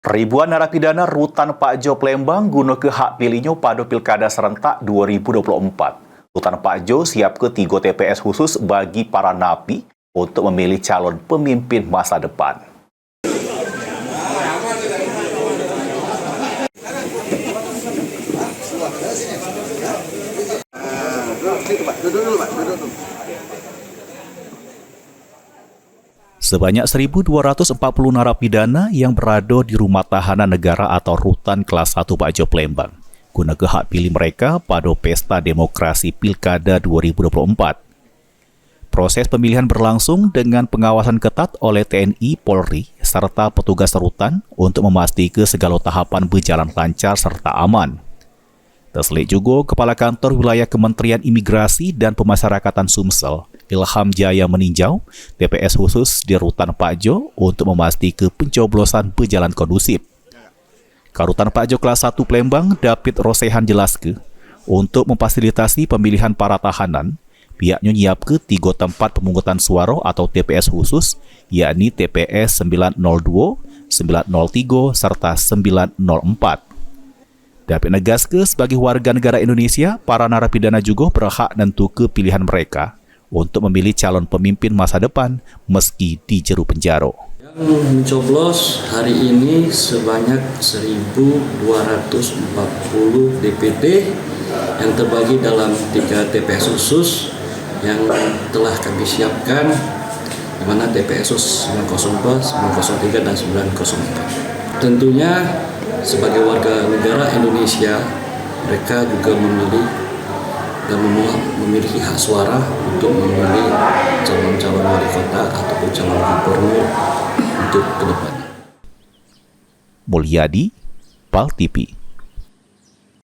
Ribuan narapidana Rutan Pak Jo Plembang guna ke hak pilihnya pada Pilkada Serentak 2024. Rutan Pak Jo siap ke 3 TPS khusus bagi para napi untuk memilih calon pemimpin masa depan. Sebanyak 1.240 narapidana yang berada di Rumah Tahanan Negara atau Rutan Kelas 1 Pak Jo Plembang guna ke hak pilih mereka pada Pesta Demokrasi Pilkada 2024. Proses pemilihan berlangsung dengan pengawasan ketat oleh TNI, Polri, serta petugas rutan untuk memastikan segala tahapan berjalan lancar serta aman. Terselit juga Kepala Kantor Wilayah Kementerian Imigrasi dan Pemasyarakatan Sumsel, Ilham Jaya meninjau TPS khusus di Rutan Pak Jo untuk memastikan pencoblosan berjalan kondusif. Karutan Pak Jo Kelas 1 Plembang, David Rosehan jelaskan, untuk memfasilitasi pemilihan para tahanan, pihaknya nyiapkan 3 tempat pemungutan suara atau TPS khusus, yakni TPS 902, 903 serta 904. David negaskan sebagai warga negara Indonesia, para narapidana juga berhak nentukan pilihan mereka untuk memilih calon pemimpin masa depan meski di jero penjara. Yang mencoblos hari ini sebanyak 1.240 DPT yang terbagi dalam 3 TPS khusus yang telah kami siapkan, di mana TPS khusus 902, 903 dan 904. Tentunya sebagai warga negara Indonesia, mereka juga memilih dan memiliki hak suara untuk memilih calon-calon wali kota ataupun calon gubernur untuk ke depannya. Mulyadi, PAL TV.